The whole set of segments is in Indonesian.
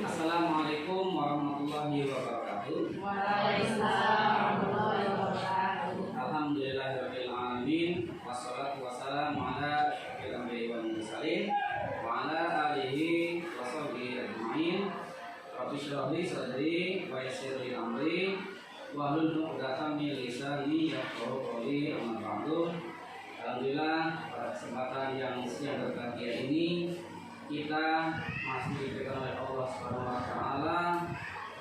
Assalamualaikum warahmatullahi wabarakatuh. Waalaikumsalam warahmatullahi wabarakatuh. Alhamdulillahirabbil alamin wassalatu wassalamu ala asyrofil anbiya'i wal mursalin wa ala alihi wa sahbihi ajmain. Rabbi shrah li sadri wa yassir li amri wahlul 'uqdatam min lisani yafqahu qawli. Amma ba'du. Alhamdulillah, pada kesempatan yang siang berbahagia ini kita masih diberikan oleh Allah Subhanahu wa taala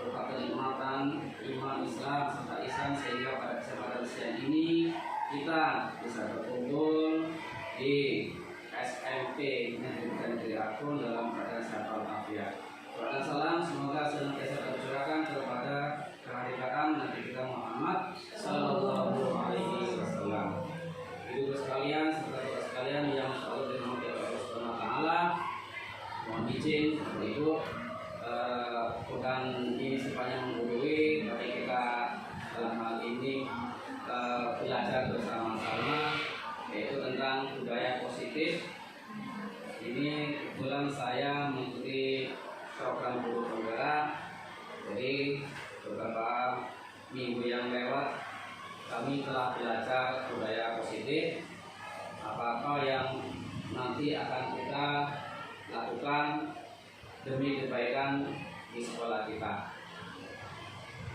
berupa kenikmatan iman Islam serta ihsan, sehingga pada kesempatan siang ini kita bisa berkumpul di SMP Negeri Akun dalam keadaan sehat walafiat. Doa salam semoga senantiasa tercurahkan kepada kehadiran Nabi kita Muhammad sallallahu alaihi wasallam. Ibu sekalian serta bapak sekalian yang Allah dirahmati oleh Allah Subhanahu wa taala, mohon izin seperti itu bukan ini sifatnya menggurui, tapi kita dalam hal ini belajar bersama-sama, yaitu tentang budaya positif. Ini kebetulan saya mengikuti program guru penggerak, jadi beberapa minggu yang lewat kami telah belajar budaya positif. Apa-apa yang nanti akan kita lakukan demi kebaikan di sekolah kita.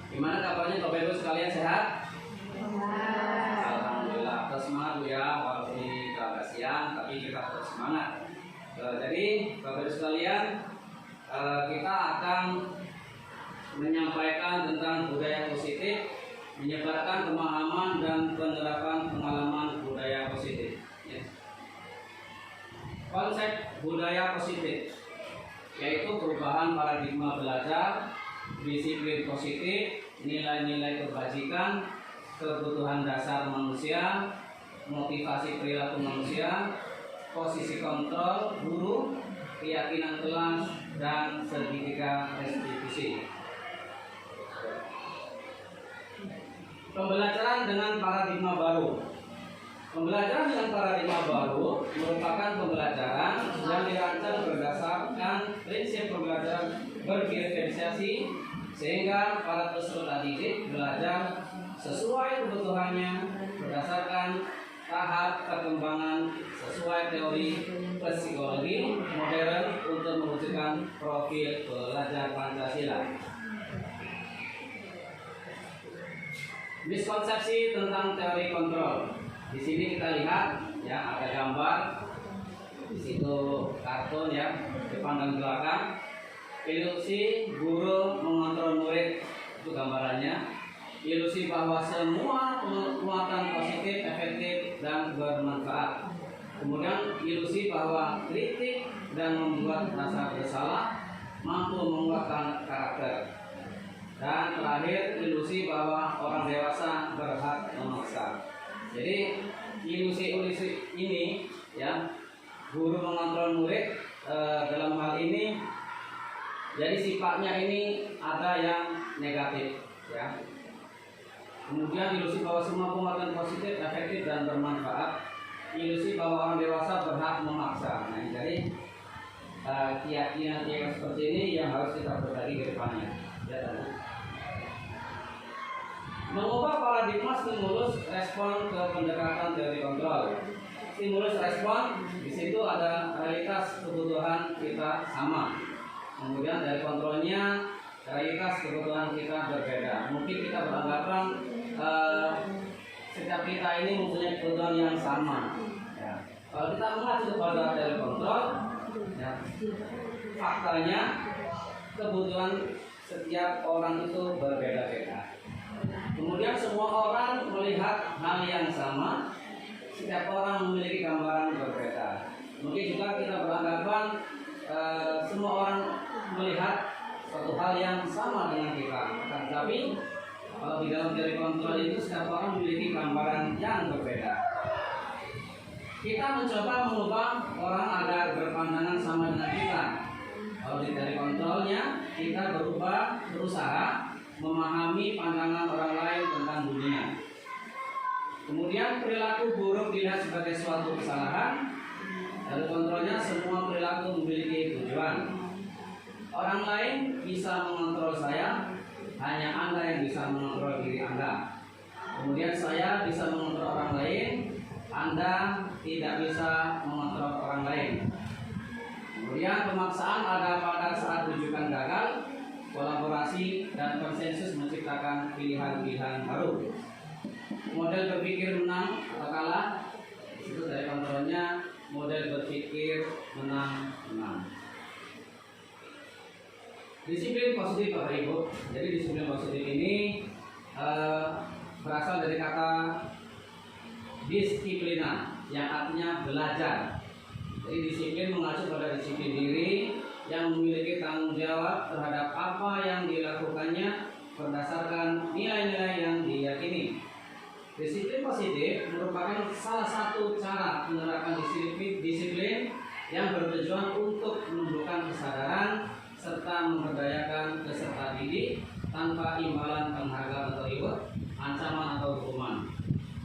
Gimana kabarnya Bapak Ibu sekalian, sehat? Alhamdulillah, terus semangat ya, walaupun ini agak siang tapi kita terus semangat. Jadi Bapak Ibu sekalian, kita akan menyampaikan tentang budaya positif, menyebarkan pemahaman dan penerapan pengalaman budaya positif. Konsep budaya positif yaitu perubahan paradigma belajar, disiplin positif, nilai-nilai kebajikan, kebutuhan dasar manusia, motivasi perilaku manusia, posisi kontrol guru, keyakinan kelas, dan segitiga restitusi. Pembelajaran dengan paradigma baru. Pembelajaran dengan paradigma baru merupakan pembelajaran yang dirancang berdasarkan prinsip pembelajaran berdiferensiasi, sehingga para peserta didik belajar sesuai kebutuhannya berdasarkan tahap perkembangan sesuai teori psikologi modern untuk mewujudkan profil belajar Pancasila. Miskonsepsi tentang teori kontrol. Di sini kita lihat ya, ada gambar, di situ kartun ya, depan dan belakang. Ilusi guru mengontrol murid, itu gambarannya. Ilusi bahwa semua penguatan positif, efektif, dan bermanfaat. Kemudian ilusi bahwa kritik dan membuat rasa bersalah mampu menguatkan karakter. Dan terakhir, ilusi bahwa orang dewasa berhak memaksa. Jadi ilusi-ilusi ini ya, guru mengontrol murid dalam hal ini, jadi sifatnya ini ada yang negatif ya. Kemudian ilusi bahwa semua penguatan positif, efektif, dan bermanfaat. Ilusi bahwa orang dewasa berhak memaksa. Nah, jadi keyakinan seperti ini yang harus kita berbagi ke depannya ya. Mengubah paradigma stimulus respon ke pendekatan teori kontrol. Stimulus respon, di situ ada realitas kebutuhan kita sama. Kemudian dari kontrolnya, realitas kebutuhan kita berbeda. Mungkin kita beranggapan setiap kita ini mempunyai kebutuhan yang sama. Ya. Kalau kita mengacu kepada teori kontrol, ya, faktanya kebutuhan setiap orang itu berbeda-beda. Kemudian semua orang melihat hal yang sama, setiap orang memiliki gambaran berbeda. Mungkin juga kita beranggapan semua orang melihat suatu hal yang sama dengan kita. Tapi Kalau di dalam teori kontrol itu setiap orang memiliki gambaran yang berbeda. Kita mencoba mengubah orang agar berpandangan sama dengan kita. Kalau di teori kontrolnya, kita berusaha memahami pandangan orang lain tentang dunia. Kemudian perilaku buruk dilihat sebagai suatu kesalahan. Dari kontrolnya semua perilaku memiliki tujuan. Orang lain bisa mengontrol saya, hanya Anda yang bisa mengontrol diri Anda. Kemudian saya bisa mengontrol orang lain, Anda tidak bisa mengontrol orang lain. Kemudian pemaksaan ada pada saat rujukan gagal, kolaborasi dan konsensus menciptakan pilihan-pilihan baru. Model berpikir menang atau kalah, itu dari kontrolnya model berpikir menang-menang. Disiplin positif Bapak Ibu. Jadi disiplin positif ini berasal dari kata disiplina yang artinya belajar. Jadi disiplin mengacu pada disiplin diri yang memiliki tanggung jawab terhadap apa yang dilakukannya berdasarkan nilai-nilai yang diyakini. Disiplin positif merupakan salah satu cara menerapkan disiplin yang bertujuan untuk menumbuhkan kesadaran serta memberdayakan peserta didik tanpa imbalan penghargaan atau reward, ancaman atau hukuman.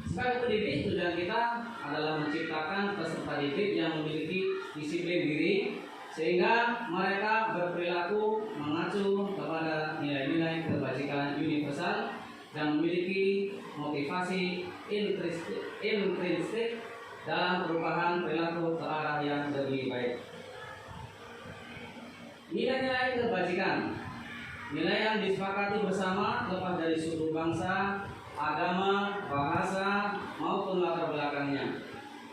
Sebagai pendidik, tujuan kita adalah menciptakan peserta didik yang memiliki disiplin diri sehingga mereka berperilaku mengacu kepada nilai-nilai kebajikan universal dan memiliki motivasi intrinsik dalam perubahan perilaku ke arah yang lebih baik. Nilai-nilai kebajikan, nilai yang disepakati bersama lepas dari suku bangsa, agama, bahasa maupun latar belakangnya.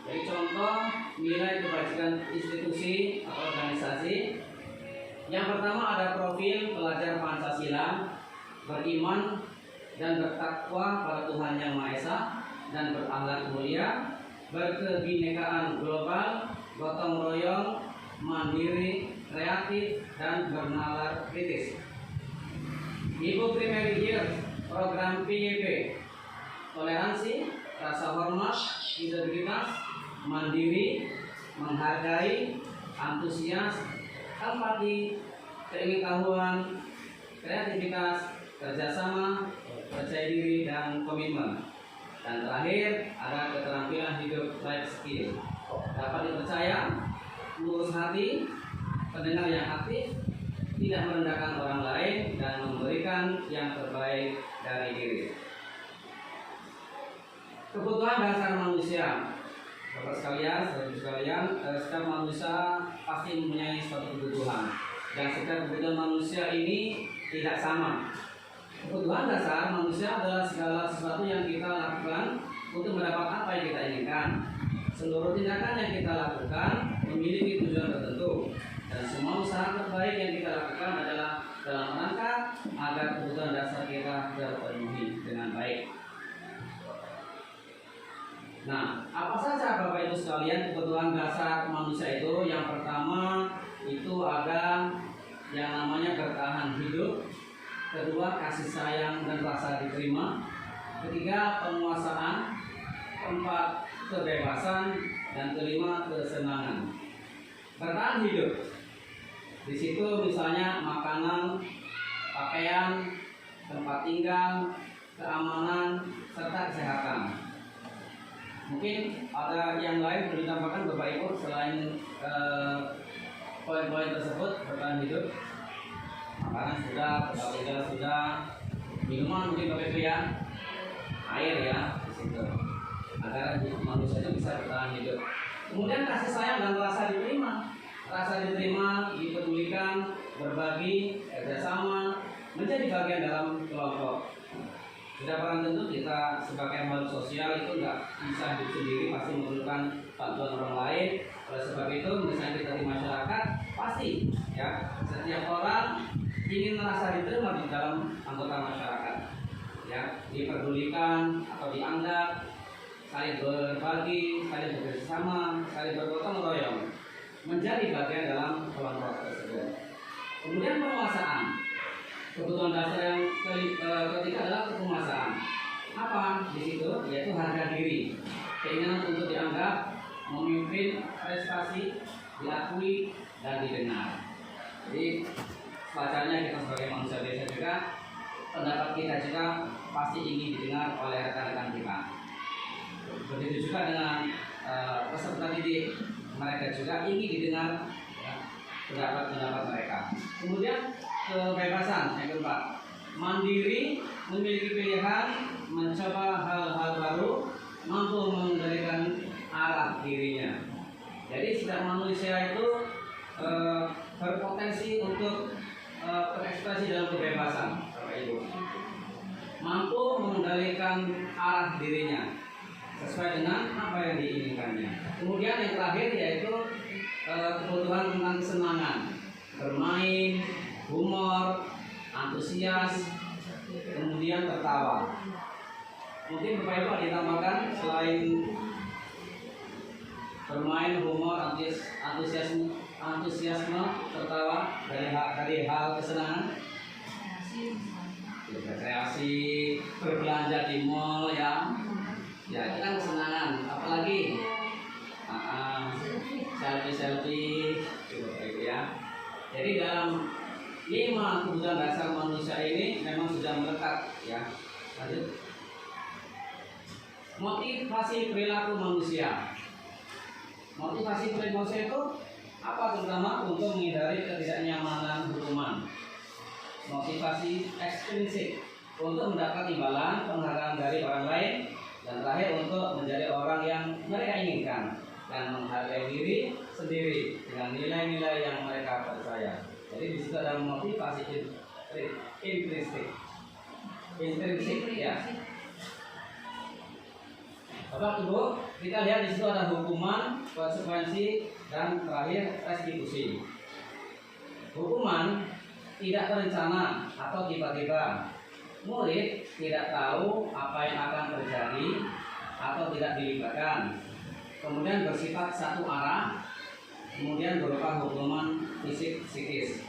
Jadi contoh nilai kebajikan institusi atau organisasi. Yang pertama ada profil pelajar Pancasila, beriman dan bertakwa pada Tuhan Yang Maha Esa dan berakhlak mulia, berkebinekaan global, gotong royong, mandiri, kreatif, dan bernalar kritis. Ibu Primary Year program PYP, toleransi, rasa hormat, integritas, mandiri, menghargai, antusias, empati, keingin-tahuan, kreativitas, kerjasama, percaya diri, dan komitmen. Dan terakhir ada keterampilan hidup life skill, dapat dipercaya, lurus hati, pendengar yang aktif, tidak merendahkan orang lain, dan memberikan yang terbaik dari diri. Kebutuhan dasar manusia, Bapak sekalian, saudara sekalian, setiap manusia pasti mempunyai suatu kebutuhan, dan setiap kebutuhan manusia ini tidak sama. Kebutuhan dasar manusia adalah segala sesuatu yang kita lakukan untuk mendapat apa yang kita inginkan. Seluruh tindakan yang kita lakukan memiliki tujuan tertentu, dan semua usaha terbaik yang kita lakukan adalah dalam rangka agar kebutuhan dasar kita terpenuhi dengan baik. Nah, apa saja Bapak Ibu sekalian kebutuhan dasar manusia itu? Yang pertama itu ada yang namanya bertahan hidup, kedua kasih sayang dan rasa diterima, ketiga penguasaan, keempat kebebasan, dan kelima kesenangan. Bertahan hidup, di situ misalnya makanan, pakaian, tempat tinggal, keamanan, serta kesehatan. Mungkin ada yang lain perlu ditambahkan Bapak Ibu selain poin-poin tersebut. Bertahan hidup, makanan sudah, tempat tinggal sudah, minuman mungkin Bapak Ibu ya, air ya di situ, agar manusia itu bisa bertahan hidup. Kemudian kasih sayang dan rasa diterima. Rasa diterima, dipedulikan, berbagi, kerjasama, menjadi bagian dalam kelompok. Tidak pernah tentu kita sebagai makhluk sosial itu nggak bisa hidup sendiri, pasti memerlukan bantuan orang lain. Oleh sebab itu, misalnya kita di masyarakat, pasti ya setiap orang ingin merasa diterima di dalam anggota masyarakat, ya diperdulikan atau dianggap, saling berbagi, saling bekerjasama, saling bergotong royong, menjadi bagian dalam kelompok tersebut. Kemudian penguasaan. Kebutuhan dasar yang ketiga adalah kekuasaan. Apa di situ? Yaitu harga diri, keinginan untuk dianggap, memimpin, prestasi, diakui dan didengar. Jadi bacanya kita sebagai manusia biasa juga, pendapat kita juga pasti ingin didengar oleh rekan-rekan kita. Begitu juga dengan peserta didik, mereka juga ingin didengar ya, pendapat-pendapat mereka. Kemudian kebebasan yang keempat, mandiri, memiliki pilihan, mencoba hal-hal baru, mampu mengendalikan arah dirinya. Jadi setiap manusia itu berpotensi untuk berekspresi dalam kebebasan, Bapak Ibu. Mampu mengendalikan arah dirinya sesuai dengan apa yang diinginkannya. Kemudian yang terakhir yaitu kebutuhan tentang kesenangan, bermain, humor, antusias, kemudian tertawa. Mungkin Bapak Ibu ada ditambahkan selain bermain, humor, antusiasme, tertawa dari hal kesenangan, rekreasi, berbelanja di mall ya itu kan kesenangan. Apalagi selfie gitu ya. Jadi dalam 5 kebutuhan dasar manusia ini memang sudah melekat ya. Lanjut. Motivasi perilaku manusia. Motivasi perilaku manusia itu apa? Terutama untuk menghindari ketidaknyamanan hukuman. Motivasi ekstrinsik untuk mendapat imbalan penghargaan dari orang lain, dan terakhir untuk menjadi orang yang mereka inginkan dan menghargai diri sendiri dengan nilai-nilai yang mereka percaya. Jadi di situ ada motivasi intrinsik ya. Bapak Ibu, kita lihat di situ ada hukuman, konsekuensi, dan terakhir restitusi. Hukuman tidak terencana atau tiba-tiba. Murid tidak tahu apa yang akan terjadi atau tidak dilibatkan. Kemudian bersifat satu arah, kemudian berupa hukuman fisik psikis.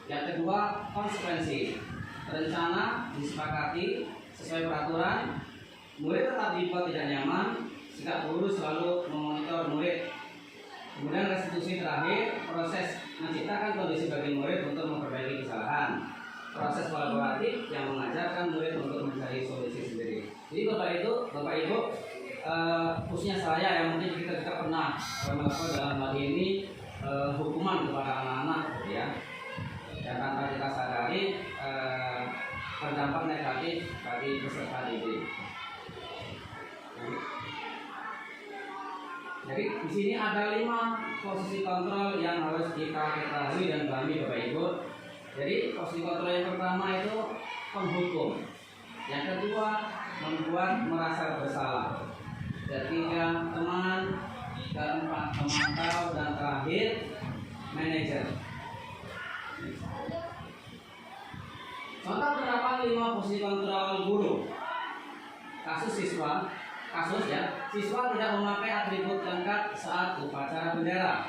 Yang kedua, konsekuensi. Rencana disepakati sesuai peraturan. Murid tetap dibuat tidak nyaman, sikap guru selalu memonitor murid. Kemudian restitusi terakhir, proses menciptakan kondisi bagi murid untuk memperbaiki kesalahan. Proses kolaboratif yang mengajarkan murid untuk mencari solusi sendiri. Jadi Bapak Ibu, khususnya saya yang mungkin kita pernah melakukan dalam hal ini hukuman kepada anak-anak, ya. Dan tanpa kita sadari berdampak negatif bagi peserta didik. Jadi di sini ada 5 posisi kontrol yang harus kita ketahui dan pahami Bapak Ibu. Jadi posisi kontrol yang pertama itu penghukum, yang kedua membuat merasa bersalah, ketiga teman, keempat pemantau, dan terakhir manajer. Contoh penerapan 5 posisi kontrol guru. Siswa tidak memakai atribut lengkap saat upacara bendera.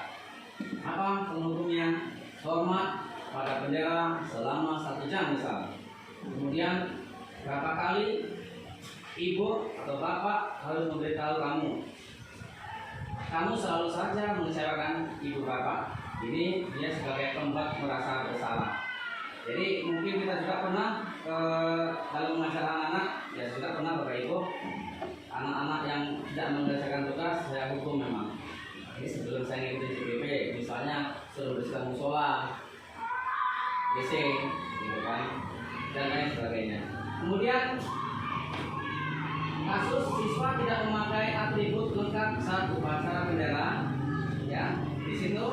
Apa penghukumnya? Hormat pada bendera selama 1 jam misal. Kemudian berapa kali ibu atau bapak harus memberitahu kamu selalu saja mengecewakan ibu bapak. Ini dia sebagai pembuat merasa bersalah. Jadi mungkin kita juga pernah dalam mengajar anak-anak, ya sudah pernah Bapak Ibu, anak-anak yang tidak mengerjakan tugas saya hukum memang. Ini sebelum saya ngikutin CPP, misalnya suruh bersihkan musola, WC, gitu kan, dan lain sebagainya. Kemudian kasus siswa tidak memakai atribut lengkap saat upacara bendera, ya. Di situ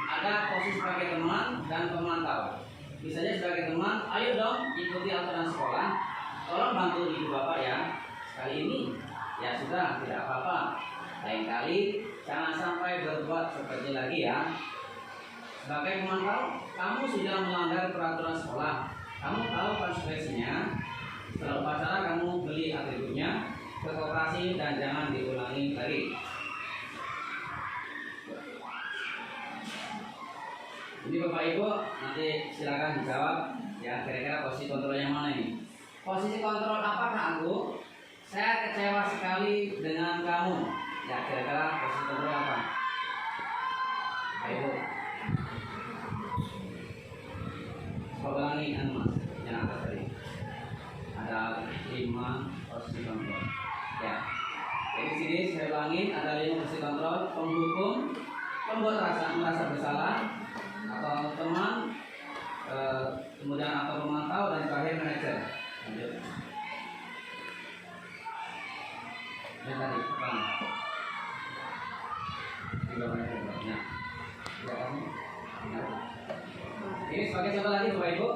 ada posisi sebagai teman dan pemantau. Misalnya sebagai teman, ayo dong ikuti aturan sekolah, tolong bantu ibu bapak ya. Kali ini ya sudah, tidak apa-apa. Lain kali jangan sampai berbuat seperti lagi ya. Sebagai pemantau, kamu sudah melanggar peraturan sekolah. Kamu tahu konsekuensinya. Setelah upacara kamu beli atributnya ke koperasi dan jangan diulangi lagi. Ini Bapak Ibu nanti silakan dijawab Ya, kira-kira posisi kontrol yang mana ini? Posisi kontrol apakah aku? Saya kecewa sekali dengan kamu. Ya, kira-kira posisi kontrol apa? Ayo. Coba ulangi mas, yang atas tadi. Ada 5 posisi kontrol. Ya. Jadi sini saya ulangi ada 5 posisi kontrol: penghukum, pembuat merasa bersalah, atau teman, kemudian atau pemantau, dan terakhir manajer. Lanjut. Yang tadi apa? Tiga manajer. Ya. Ini sebagai contoh lagi Bapak Ibu.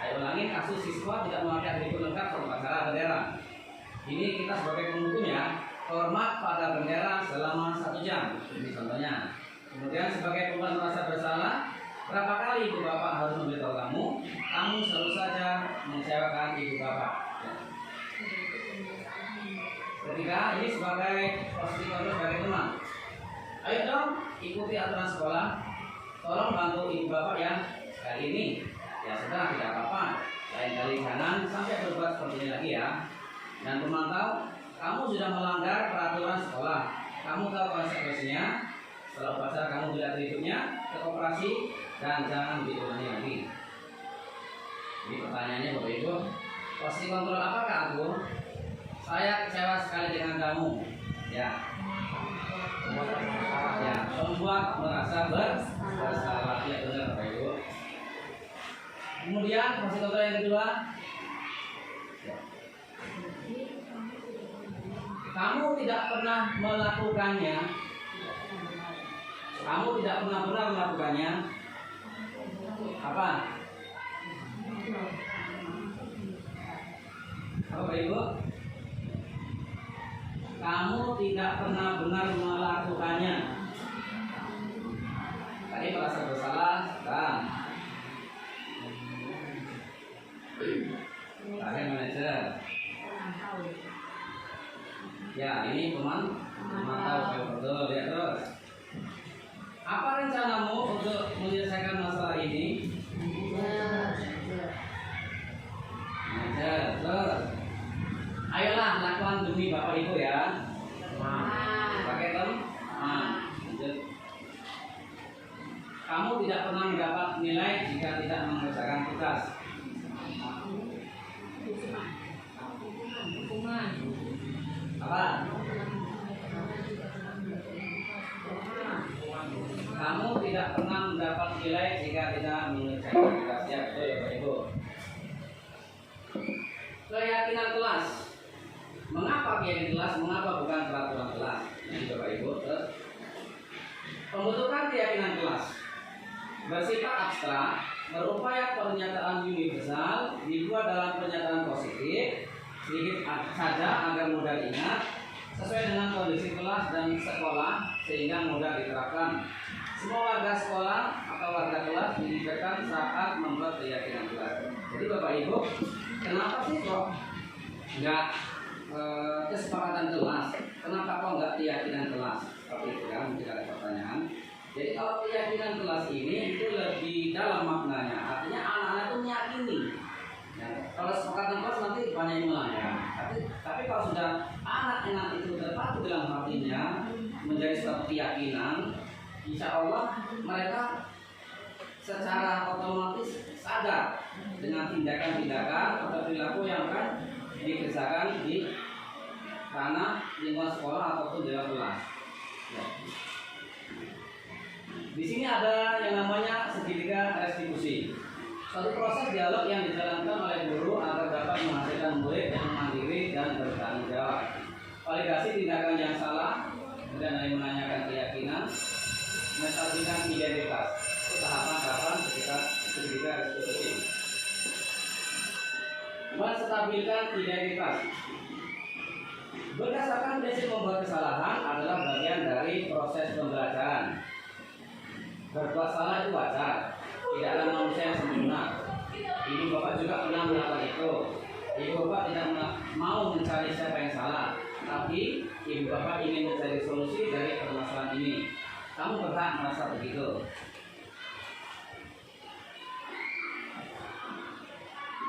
Saya ulangi, kasus siswa tidak memakai atribut lengkap upacara bendera. Ini kita sebagai penghukum ya, hormat pada bendera selama 1 jam. Ini contohnya. Kemudian sebagai pembuat merasa bersalah, berapa kali ibu bapak harus memberitahu kamu selalu saja mengecewakan ibu bapak. Ya. Ketiga, ini sebagai posisi kontrol sebagai teman. Ayo dong, ikuti aturan sekolah. Tolong bantu ibu bapak ya kali ini. Ya sudah, tidak apa-apa. Lain kali jangan sampai berbuat seperti ini lagi ya. Dan pemantau, kamu sudah melanggar peraturan sekolah. Kamu tahu konsekuensinya. Setelah upacara kamu tidak atributnya ke koperasi dan jangan diulangi lagi. Ini pertanyaannya Bapak Ibu, posisi kontrol apakah aku? Saya kecewa sekali dengan kamu. Ya. Ya, membuat merasa bersalah. Ya benar Bapak Ibu. Kemudian posisi kontrol yang kedua, kamu tidak pernah melakukannya. Kamu tidak pernah melakukannya. Apa? Apa Bapak Ibu? Kamu tidak pernah benar melakukannya. Tadi merasa bersalah dan terakhir manajer. Ya, ini pemantau betul ya terus. Apa rencanamu untuk menyelesaikan masalah ini? Manajer, terus. Ayolah lakukan demi Bapak Ibu ya. Pakai teman. Lanjut. Kamu tidak pernah mendapat nilai jika tidak mengerjakan tugas. Apa? Kamu tidak pernah mendapat nilai jika tidak mengerjakan tugas. Ya betul ya Bapak Ibu. Keyakinan kelas. Mengapa keyakinan kelas? Mengapa bukan peraturan kelas? Ini Bapak Ibu. Pembentukan keyakinan kelas bersifat abstrak, berupaya pernyataan universal dibuat dalam pernyataan positif, sedikit saja agar mudah diingat, sesuai dengan kondisi kelas dan sekolah sehingga mudah diterapkan. Semua warga sekolah atau warga kelas dilibatkan saat membuat keyakinan kelas. Jadi Bapak Ibu, kenapa sih kok nggak kesepakatan kelas? Kenapa kok nggak keyakinan kelas? Seperti itu kan, mungkin ada pertanyaan. Jadi kalau keyakinan kelas ini itu lebih dalam maknanya, artinya anak-anak itu meyakini. Ya, kalau kesepakatan kelas nanti banyak yang melanggar. Tapi kalau sudah anak-anak itu terpadu dalam hatinya menjadi suatu keyakinan, insya Allah mereka secara otomatis sadar dengan tindakan-tindakan atau perilaku yang akan dikerjakan di ranah lingkungan sekolah ataupun di dalam kelas. Ya. Di sini ada yang namanya segitiga restitusi, suatu proses dialog yang dijalankan oleh guru agar dapat menghasilkan murid yang mandiri dan bertanggung jawab. Validasi tindakan yang salah, kemudian ada yang menanyakan keyakinan, menstabilkan identitas. Itu tahapan segitiga restitusi. Menstabilkan identitas. Berdasarkan prinsip membuat kesalahan adalah bagian dari proses pembelajaran. Berbuat salah itu wajar, tidak ada manusia yang sempurna. Ibu bapak juga pernah melakukan itu. Ibu bapak tidak mau mencari siapa yang salah, tapi ibu bapak ingin mencari solusi dari permasalahan ini. Kamu berhak merasa begitu.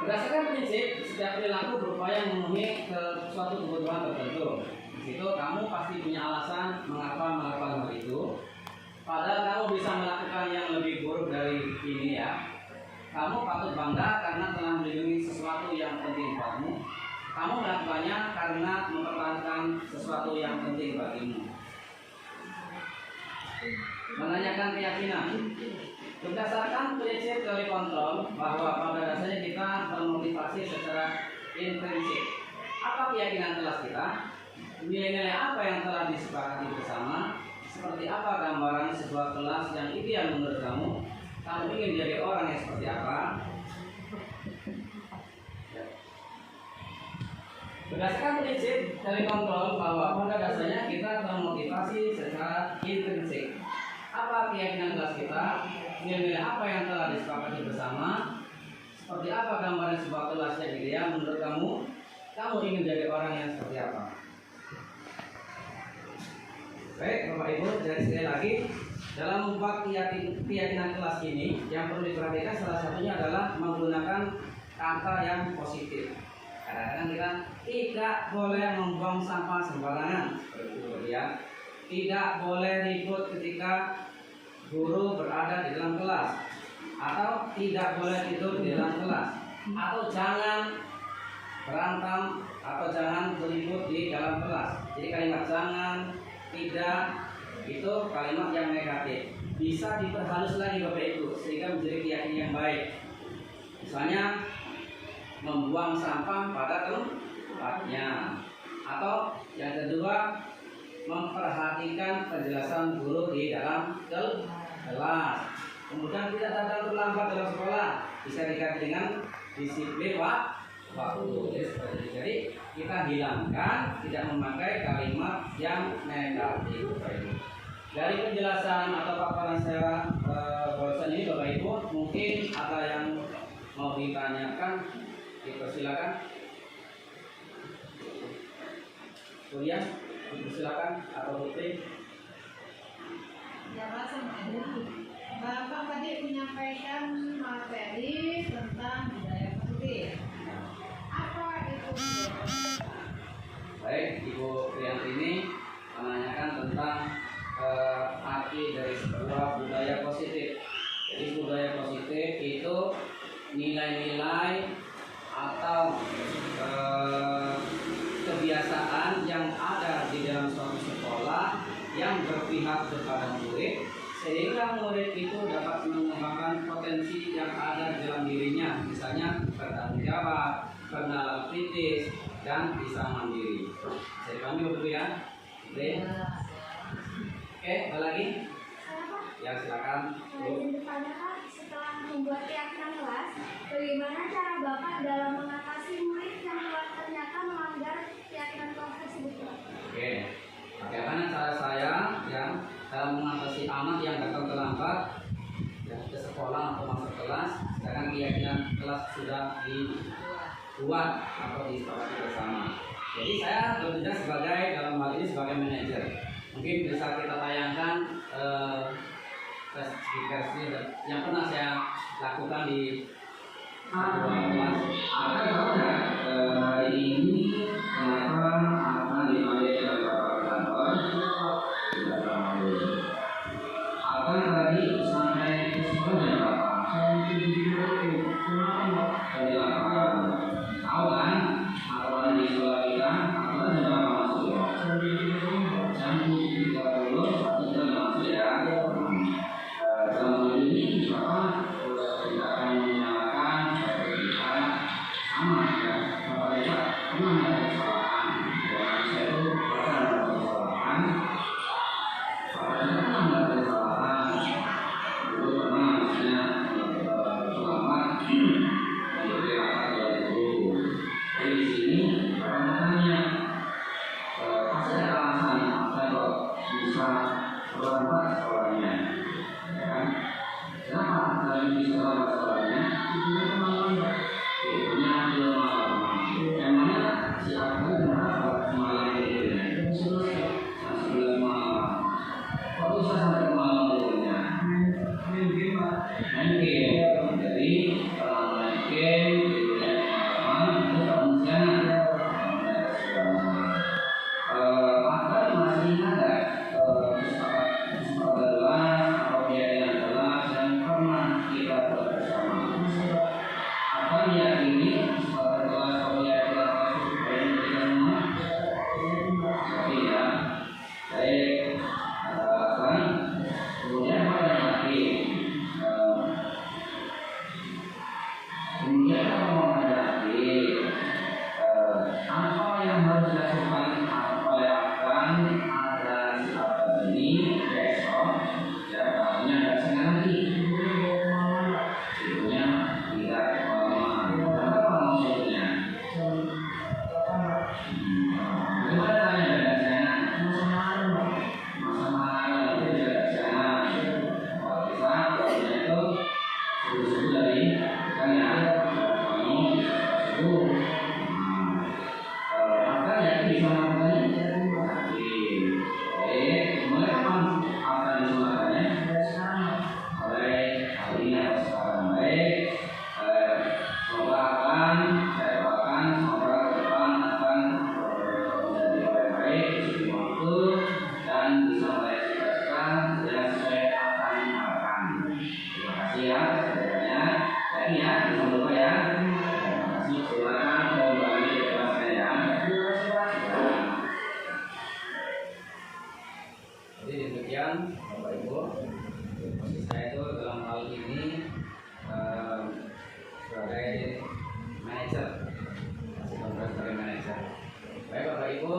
Berdasarkan prinsip, setiap perilaku berupaya memenuhi suatu kebutuhan tertentu. Di situ kamu pasti punya alasan mengapa melakukan hal itu. Padahal kamu bisa melakukan yang lebih buruk dari ini ya. Kamu patut bangga karena telah melindungi sesuatu yang penting buatmu. Kamu melakukannya karena mempertahankan sesuatu yang penting bagimu. Menanyakan keyakinan. Berdasarkan prinsip teori kontrol bahwa pada dasarnya kita termotivasi secara intrinsik. Apa keyakinan kelas kita? Nilai-nilai apa yang telah disepakati bersama? Seperti apa gambaran sebuah kelas yang ideal menurut kamu? Kamu ingin jadi orang yang seperti apa? Berdasarkan prinsip teori kontrol bahwa pada dasarnya kita termotivasi secara intrinsik. Apa keyakinan kelas kita? Nilai-nilai apa yang telah disepakati bersama? Seperti apa gambaran sebuah kelas yang ideal menurut kamu? Kamu ingin jadi orang yang seperti apa? Baik, Bapak Ibu, jadi sekali lagi dalam membuat keyakinan kelas ini yang perlu diperhatikan salah satunya adalah menggunakan kata yang positif. Kadang-kadang kita tidak boleh membuang sampah sembarangan, seperti itu ya. Tidak boleh ribut ketika guru berada di dalam kelas, atau tidak boleh tidur di dalam kelas, atau jangan berantem atau jangan beribut di dalam kelas. Jadi kalimat jangan, tidak itu kalimat yang negatif. Bisa diperhalus lagi Bapak Ibu sehingga menjadi keyakinan yang baik. Misalnya membuang sampah pada tempatnya, atau yang kedua memperhatikan penjelasan guru di dalam kelas. Kemudian tidak datang terlambat dalam sekolah, bisa diganti dengan disiplin waktu. Jadi kita hilangkan, tidak memakai kalimat yang negatif. Dari penjelasan atau paparan saya barusan ini Bapak Ibu, mungkin ada yang mau ditanyakan, dipersilakan. Kuliah, dipersilakan atau Putri. Jawab sama Bapak tadi menyampaikan materi tentang budaya positif. Apa itu budaya positif? Baik, Ibu Priantini menanyakan tentang arti dari sebuah budaya positif. Jadi budaya positif itu nilai-nilai atau kebiasaan yang ada di dalam suatu sekolah yang berpihak kepada murid, sehingga murid itu dapat mengembangkan potensi yang ada di dalam dirinya, misalnya bertanggung jawab, bernalar kritis, dan bisa mandiri. Saya panggil dulu ya. Oke, apa lagi? Ya, silakan. Setelah membuat keyakinan kelas, bagaimana cara Bapak dalam mengatasi murid yang ternyata melanggar keyakinan kelas tersebut? Oke, bagaimana cara saya yang dalam mengatasi anak yang datang terlambat ya, ke sekolah atau masuk kelas, sedangkan keyakinan kelas sudah dibuat atau disepakati bersama. Jadi saya bekerja sebagai dalam hal ini sebagai manajer. Mungkin bisa kita tayangkan versi yang pernah saya lakukan di sebuah kelas. Apa hari ini kenapa akan dipanggil dari Bapak kantor? Tidak tahu. Apa tadi sampai ke sekolah Bapak? Dari apa? Tahu kan? Apa di sekolah kita? Apa ada Bapak masuk? Jam 7.30 tidak masuk ya. Dalam ini Bapak tidak akan menyalahkan kita sama ya. Bapak lihat pernah ada kesalahan. Dan saya itu pernah ada kesalahan. Bapak tidak pernah ada kesalahan. Dulu pernah misalnya selamat menjadi rapat dari guru. Jadi di sini Bapak bertanya, pasti ada alasan saya kok bisa terlambat sekolahnya. Kenapa kalian bisa terlambat sekolahnya? Ibunya kemarin, ibunya belum malam. Emangnya si Abah kenapa semalam tidurnya? Jam 11 malam. Kok bisa sampai malam tidurnya? Main game. Jadi kalau main game tidurnya Jadi demikian Bapak Ibu, saya itu dalam hal ini sebagai manajer, sebagai manajer. Baik Bapak Ibu,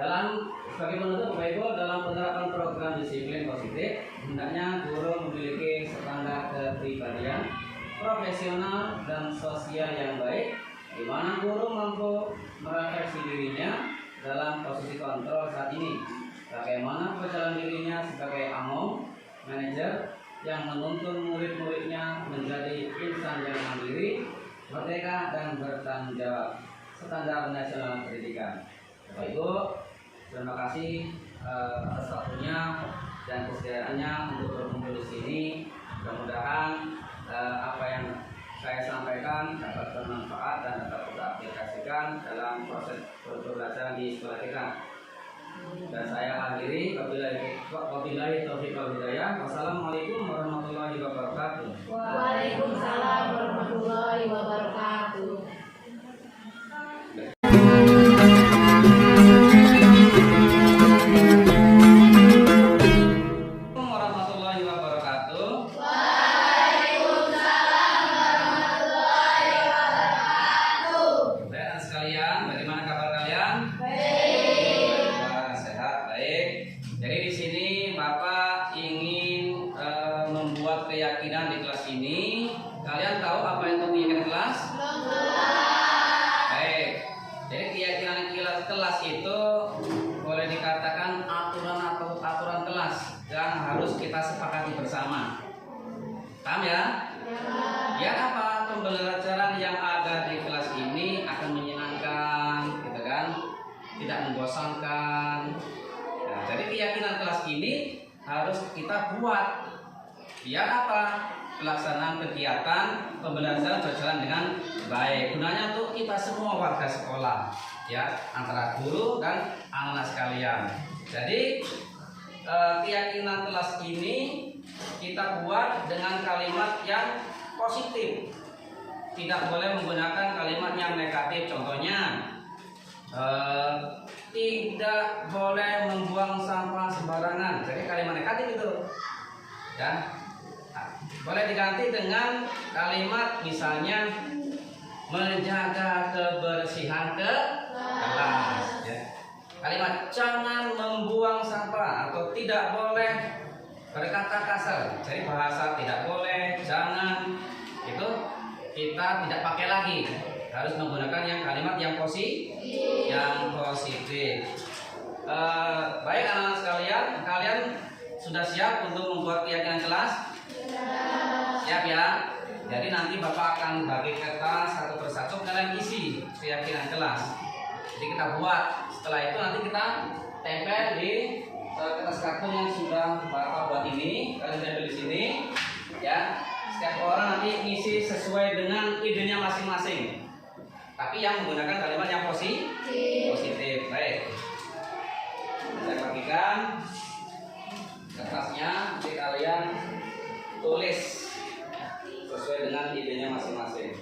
dalam sebagai penutup Bapak Ibu, dalam penerapan program disiplin positif, hendaknya guru memiliki standar kepribadian profesional dan sosial yang baik, di mana guru mampu merefleksi dirinya dalam posisi kontrol saat ini, bagaimana perjalanan dirinya sebagai among manajer yang menuntun murid-muridnya menjadi insan yang mandiri, merdeka dan bertanggung jawab, standar nasional pendidikan. Bapak Ibu, terima kasih atas waktunya dan kesediaannya untuk berkumpul di sini. Mudah-mudahan apa yang saya sampaikan dapat bermanfaat dan dapat kita aplikasikan dalam proses pembelajaran di sekolah kita. Dan saya akhiri, wabillahi taufiq wal hidayah. Wassalamualaikum warahmatullahi wabarakatuh. Waalaikumsalam warahmatullahi wabarakatuh. Warahmatullahi wabarakatuh. Waalaikumsalam warahmatullahi wabarakatuh. Baik sekalian, bagaimana kabar kalian? Baik. Wah, sehat, baik. Jadi di sini Bapak ingin membuat keyakinan di kelas ini. Kalian tahu apa itu keyakinan kelas? Baik. Jadi keyakinan kelas itu boleh dikatakan aturan atau aturan kelas yang harus kita sepakati bersama. Paham ya? Ya apa? Pembelajaran yang ada di kelas ini akan menyenangkan, gitu kan? Tidak membosankan. Nah, jadi keyakinan kelas ini harus kita buat. Biar apa? Pelaksanaan kegiatan pembelajaran berjalan dengan baik. Gunanya untuk kita semua warga sekolah, ya, antara guru dan anak-anak sekalian. Jadi keyakinan kelas ini kita buat dengan kalimat yang positif. Tidak boleh menggunakan kalimat yang negatif. Contohnya, tidak boleh membuang sampah sembarangan. Jadi kalimat negatif itu, ya. Boleh diganti dengan kalimat misalnya menjaga kebersihan kelas. Ya. Kalimat jangan membuang sampah atau tidak boleh berkata kasar. Jadi bahasa tidak boleh, jangan itu kita tidak pakai lagi. Harus menggunakan yang kalimat yang positif. Baik anak-anak sekalian, kalian sudah siap untuk membuat keyakinan kelas? Siap ya. Jadi nanti Bapak akan bagi kertas satu persatu, kalian isi keyakinan kelas. Jadi kita buat. Setelah itu nanti kita tempel di kertas karton yang sudah Bapak buat ini. Kalian tempel di sini, ya. Setiap orang nanti isi sesuai dengan idenya masing-masing. Tapi yang menggunakan kalimat yang positif. Baik. Saya bagikan kertasnya, nanti kalian tulis sesuai dengan idenya masing-masing.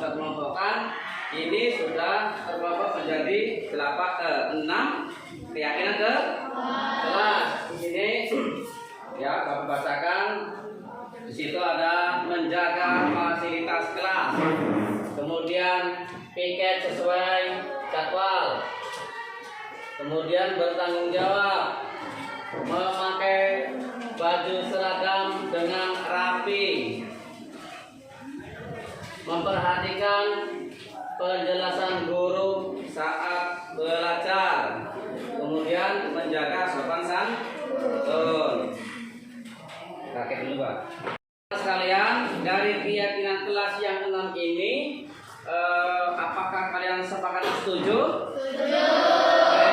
sudah kelompokkan, ini sudah terkelompok menjadi 6 keyakinan ke kelas. Di sini ya Bapak bacakan. Di situ ada menjaga fasilitas kelas, kemudian piket sesuai jadwal, kemudian bertanggung jawab, memakai baju seragam dengan rapi, memperhatikan penjelasan guru saat belajar, kemudian menjaga sopan santun. Kakek dulu, Pak. Sekalian, dari keyakinan kelas yang 6 ini, apakah kalian sepakat setuju? Setuju. Oke,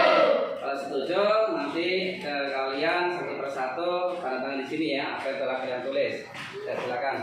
kalau setuju, nanti kalian satu persatu tanda tangan di sini ya, apa yang telah kalian tulis. Ya, silakan.